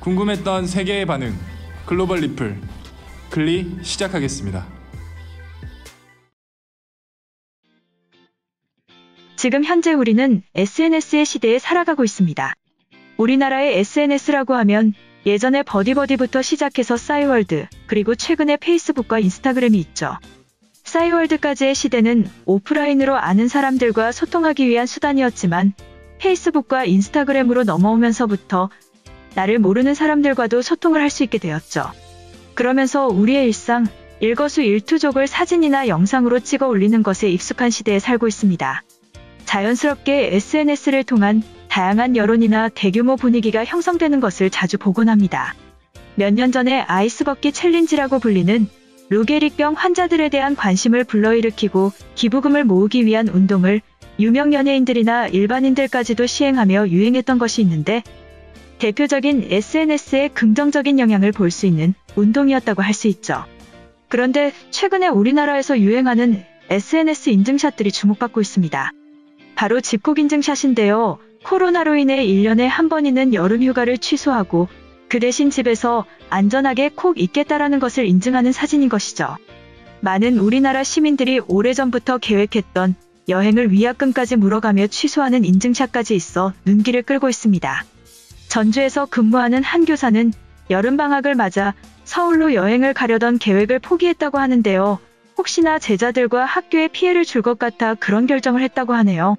궁금했던 세계의 반응, 글로벌 리플, 글리 시작하겠습니다. 지금 현재 우리는 SNS의 시대에 살아가고 있습니다. 우리나라의 SNS라고 하면 예전에 버디버디부터 시작해서 싸이월드, 그리고 최근에 페이스북과 인스타그램이 있죠. 싸이월드까지의 시대는 오프라인으로 아는 사람들과 소통하기 위한 수단이었지만 페이스북과 인스타그램으로 넘어오면서부터 나를 모르는 사람들과도 소통을 할 수 있게 되었죠. 그러면서 우리의 일상, 일거수일투족을 사진이나 영상으로 찍어 올리는 것에 익숙한 시대에 살고 있습니다. 자연스럽게 SNS를 통한 다양한 여론이나 대규모 분위기가 형성되는 것을 자주 보곤 합니다. 몇 년 전에 아이스 걷기 챌린지라고 불리는 루게릭병 환자들에 대한 관심을 불러일으키고 기부금을 모으기 위한 운동을 유명 연예인들이나 일반인들까지도 시행하며 유행했던 것이 있는데 대표적인 SNS의 긍정적인 영향을 볼 수 있는 운동이었다고 할 수 있죠. 그런데 최근에 우리나라에서 유행하는 SNS 인증샷들이 주목받고 있습니다. 바로 집콕 인증샷인데요. 코로나로 인해 1년에 한 번 있는 여름휴가를 취소하고 그 대신 집에서 안전하게 콕 있겠다라는 것을 인증하는 사진인 것이죠. 많은 우리나라 시민들이 오래전부터 계획했던 여행을 위약금까지 물어가며 취소하는 인증샷까지 있어 눈길을 끌고 있습니다. 전주에서 근무하는 한 교사는 여름방학을 맞아 서울로 여행을 가려던 계획을 포기했다고 하는데요. 혹시나 제자들과 학교에 피해를 줄 것 같아 그런 결정을 했다고 하네요.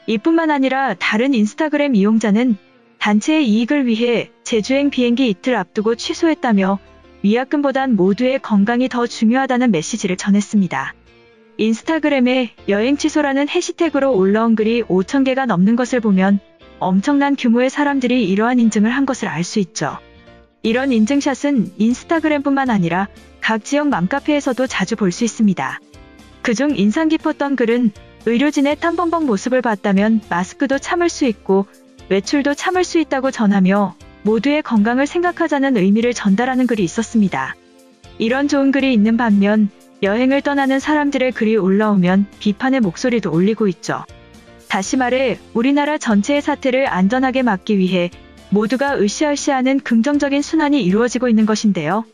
이뿐만 아니라 다른 인스타그램 이용자는 단체의 이익을 위해 제주행 비행기 이틀 앞두고 취소했다며 위약금보단 모두의 건강이 더 중요하다는 메시지를 전했습니다. 인스타그램에 여행 취소라는 해시태그로 올라온 글이 5,000개가 넘는 것을 보면 엄청난 규모의 사람들이 이러한 인증을 한 것을 알 수 있죠. 이런 인증샷은 인스타그램뿐만 아니라 각 지역 맘카페에서도 자주 볼 수 있습니다. 그중 인상 깊었던 글은 의료진의 땀벙벙 모습을 봤다면 마스크도 참을 수 있고 외출도 참을 수 있다고 전하며 모두의 건강을 생각하자는 의미를 전달하는 글이 있었습니다. 이런 좋은 글이 있는 반면 여행을 떠나는 사람들의 글이 올라오면 비판의 목소리도 올리고 있죠. 다시 말해 우리나라 전체의 사태를 안전하게 막기 위해 모두가 으쌰으쌰하는 긍정적인 순환이 이루어지고 있는 것인데요.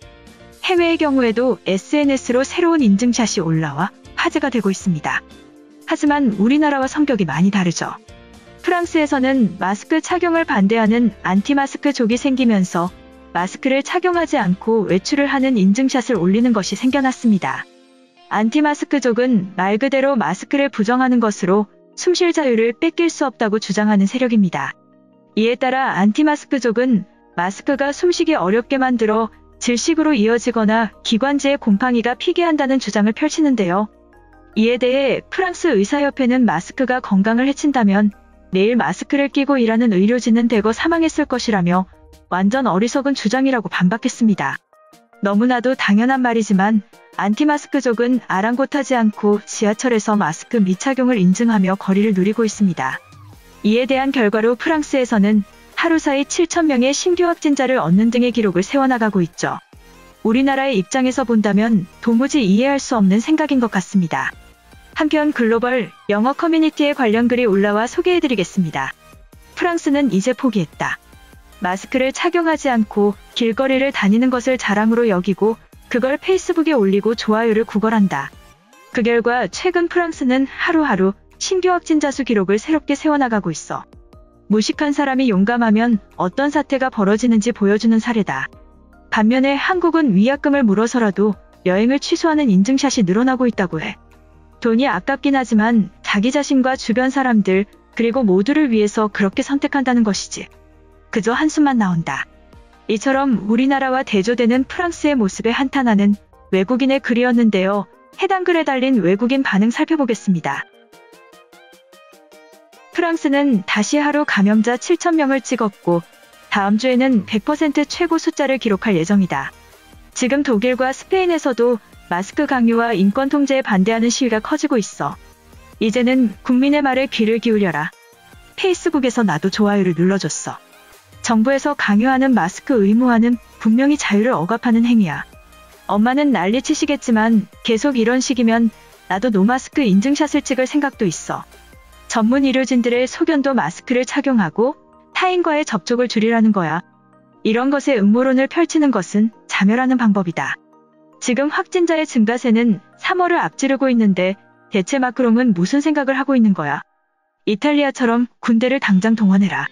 해외의 경우에도 SNS로 새로운 인증샷이 올라와 화제가 되고 있습니다. 하지만 우리나라와 성격이 많이 다르죠. 프랑스에서는 마스크 착용을 반대하는 안티마스크족이 생기면서 마스크를 착용하지 않고 외출을 하는 인증샷을 올리는 것이 생겨났습니다. 안티마스크족은 말 그대로 마스크를 부정하는 것으로 숨쉴 자유를 뺏길 수 없다고 주장하는 세력입니다. 이에 따라 안티마스크족은 마스크가 숨쉬기 어렵게 만들어 질식으로 이어지거나 기관지에 곰팡이가 피게 한다는 주장을 펼치는데요. 이에 대해 프랑스 의사협회는 마스크가 건강을 해친다면 매일 마스크를 끼고 일하는 의료진은 대거 사망했을 것이라며 완전 어리석은 주장이라고 반박했습니다. 너무나도 당연한 말이지만 안티마스크족은 아랑곳하지 않고 지하철에서 마스크 미착용을 인증하며 거리를 누리고 있습니다. 이에 대한 결과로 프랑스에서는 하루 사이 7,000명의 신규 확진자를 얻는 등의 기록을 세워나가고 있죠. 우리나라의 입장에서 본다면 도무지 이해할 수 없는 생각인 것 같습니다. 한편 글로벌 영어 커뮤니티에 관련 글이 올라와 소개해드리겠습니다. 프랑스는 이제 포기했다. 마스크를 착용하지 않고 길거리를 다니는 것을 자랑으로 여기고 그걸 페이스북에 올리고 좋아요를 구걸한다. 그 결과 최근 프랑스는 하루하루 신규 확진자 수 기록을 새롭게 세워나가고 있어 무식한 사람이 용감하면 어떤 사태가 벌어지는지 보여주는 사례다. 반면에 한국은 위약금을 물어서라도 여행을 취소하는 인증샷이 늘어나고 있다고 해. 돈이 아깝긴 하지만 자기 자신과 주변 사람들 그리고 모두를 위해서 그렇게 선택한다는 것이지. 그저 한숨만 나온다. 이처럼 우리나라와 대조되는 프랑스의 모습에 한탄하는 외국인의 글이었는데요. 해당 글에 달린 외국인 반응 살펴보겠습니다. 프랑스는 다시 하루 감염자 7,000명을 찍었고 다음 주에는 100% 최고 숫자를 기록할 예정이다. 지금 독일과 스페인에서도 마스크 강요와 인권 통제에 반대하는 시위가 커지고 있어. 이제는 국민의 말에 귀를 기울여라. 페이스북에서 나도 좋아요를 눌러줬어. 정부에서 강요하는 마스크 의무화는 분명히 자유를 억압하는 행위야. 엄마는 난리치시겠지만 계속 이런 식이면 나도 노마스크 인증샷을 찍을 생각도 있어. 전문 의료진들의 소견도 마스크를 착용하고 타인과의 접촉을 줄이라는 거야. 이런 것에 음모론을 펼치는 것은 자멸하는 방법이다. 지금 확진자의 증가세는 3월을 앞지르고 있는데 대체 마크롱은 무슨 생각을 하고 있는 거야? 이탈리아처럼 군대를 당장 동원해라.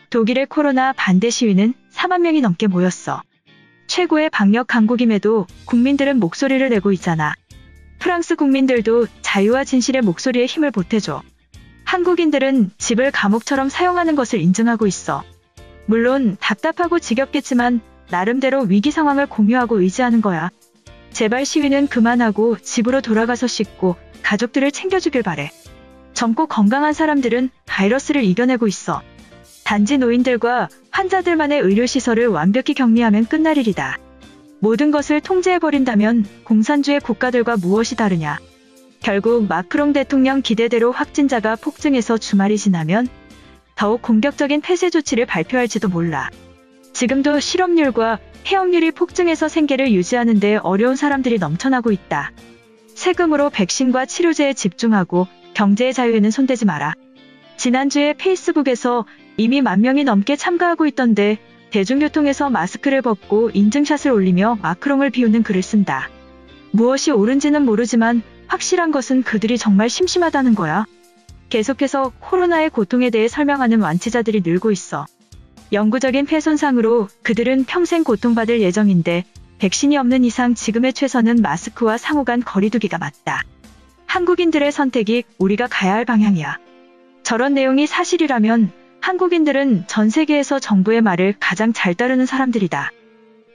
독일의 코로나 반대 시위는 4만 명이 넘게 모였어. 최고의 방역 강국임에도 국민들은 목소리를 내고 있잖아. 프랑스 국민들도 자유와 진실의 목소리에 힘을 보태줘. 한국인들은 집을 감옥처럼 사용하는 것을 인증하고 있어. 물론 답답하고 지겹겠지만 나름대로 위기 상황을 공유하고 의지하는 거야. 제발 시위는 그만하고 집으로 돌아가서 씻고 가족들을 챙겨주길 바래. 젊고 건강한 사람들은 바이러스를 이겨내고 있어. 단지 노인들과 환자들만의 의료시설을 완벽히 격리하면 끝날 일이다. 모든 것을 통제해버린다면 공산주의 국가들과 무엇이 다르냐. 결국 마크롱 대통령 기대대로 확진자가 폭증해서 주말이 지나면 더욱 공격적인 폐쇄 조치를 발표할지도 몰라. 지금도 실업률과 폐업률이 폭증해서 생계를 유지하는 데 어려운 사람들이 넘쳐나고 있다. 세금으로 백신과 치료제에 집중하고 경제의 자유에는 손대지 마라. 지난주에 페이스북에서 이미 1만 명이 넘게 참가하고 있던데 대중교통에서 마스크를 벗고 인증샷을 올리며 마크롱을 비웃는 글을 쓴다. 무엇이 옳은지는 모르지만 확실한 것은 그들이 정말 심심하다는 거야. 계속해서 코로나의 고통에 대해 설명하는 완치자들이 늘고 있어. 영구적인 폐손상으로 그들은 평생 고통받을 예정인데 백신이 없는 이상 지금의 최선은 마스크와 상호 간 거리두기가 맞다. 한국인들의 선택이 우리가 가야 할 방향이야. 저런 내용이 사실이라면 한국인들은 전 세계에서 정부의 말을 가장 잘 따르는 사람들이다.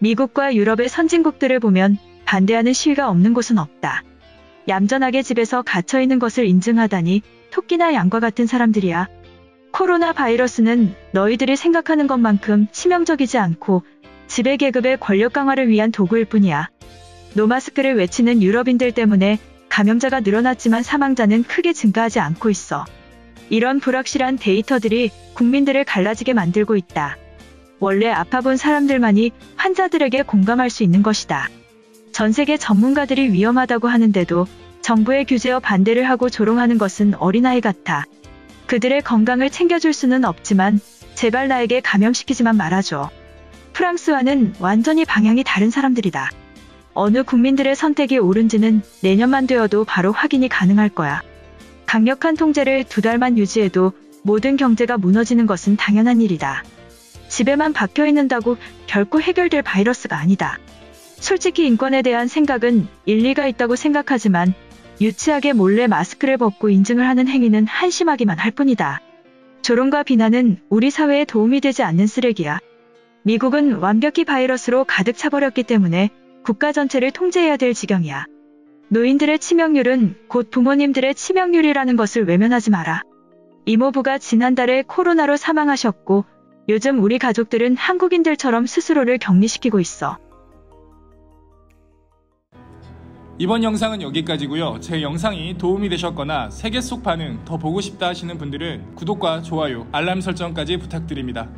미국과 유럽의 선진국들을 보면 반대하는 시위가 없는 곳은 없다. 얌전하게 집에서 갇혀있는 것을 인증하다니 토끼나 양과 같은 사람들이야. 코로나 바이러스는 너희들이 생각하는 것만큼 치명적이지 않고 지배계급의 권력 강화를 위한 도구일 뿐이야. 노마스크를 외치는 유럽인들 때문에 감염자가 늘어났지만 사망자는 크게 증가하지 않고 있어. 이런 불확실한 데이터들이 국민들을 갈라지게 만들고 있다. 원래 아파본 사람들만이 환자들에게 공감할 수 있는 것이다. 전 세계 전문가들이 위험하다고 하는데도 정부의 규제와 반대를 하고 조롱하는 것은 어린아이 같아. 그들의 건강을 챙겨줄 수는 없지만 제발 나에게 감염시키지만 말아줘. 프랑스와는 완전히 방향이 다른 사람들이다. 어느 국민들의 선택이 옳은지는 내년만 되어도 바로 확인이 가능할 거야. 강력한 통제를 2달만 유지해도 모든 경제가 무너지는 것은 당연한 일이다. 집에만 박혀 있는다고 결코 해결될 바이러스가 아니다. 솔직히 인권에 대한 생각은 일리가 있다고 생각하지만 유치하게 몰래 마스크를 벗고 인증을 하는 행위는 한심하기만 할 뿐이다. 조롱과 비난은 우리 사회에 도움이 되지 않는 쓰레기야. 미국은 완벽히 바이러스로 가득 차버렸기 때문에 국가 전체를 통제해야 될 지경이야. 노인들의 치명률은 곧 부모님들의 치명률이라는 것을 외면하지 마라. 이모부가 지난달에 코로나로 사망하셨고 요즘 우리 가족들은 한국인들처럼 스스로를 격리시키고 있어. 이번 영상은 여기까지고요. 제 영상이 도움이 되셨거나 세계 속 반응 더 보고 싶다 하시는 분들은 구독과 좋아요, 알람 설정까지 부탁드립니다.